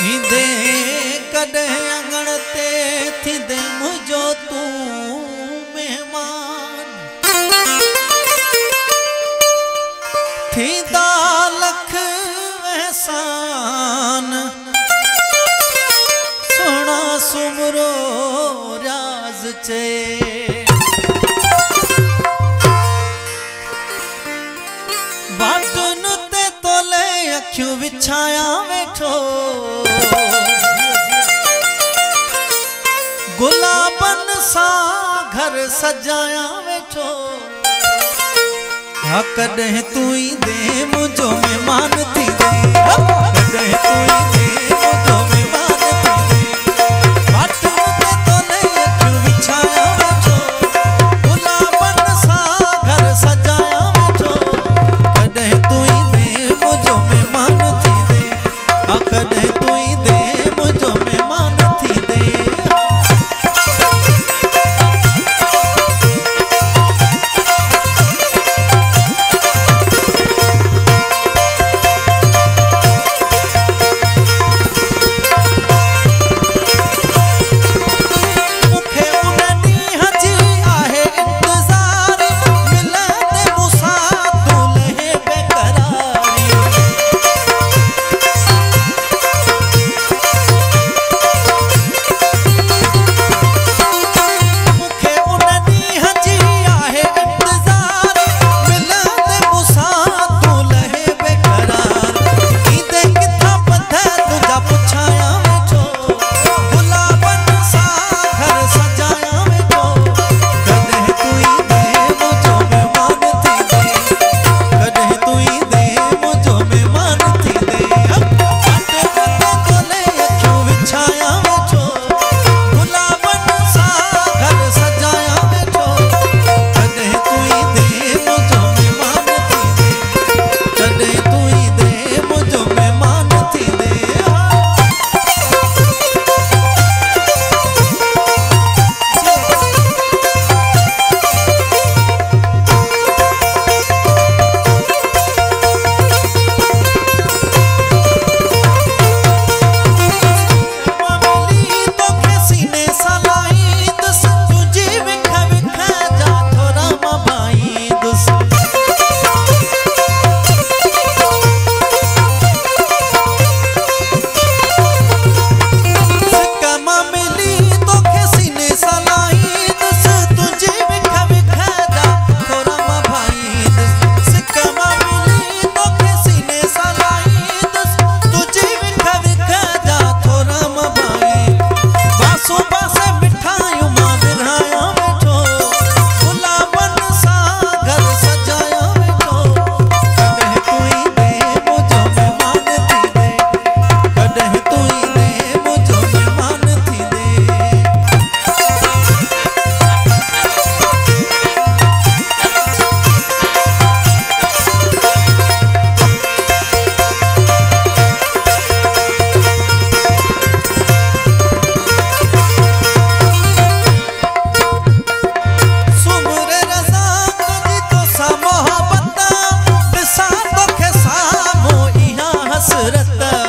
थींदे कॾहिं अंगण ते थींदे मुंहिंजो तूं मेहमान थींदा लख एहसान सोना सुमरो राज चे बाटुन ते तोले अखियूं विछाया वेठो गुलाबन सा घर सजाया वेठो कॾहिं तू ही दे मुझो मेहमान थी दे कॾहिं तू ही दे मुझो मेहमान थी दे बाटुन ते तोले अखियूं विछाया वेठो गुलाबन सा घर सजाया वेठो कॾहिं तू ही दे मुझो मेहमान थी दे कॾहिं तू ही दे मुझो मेहमान थी दे रता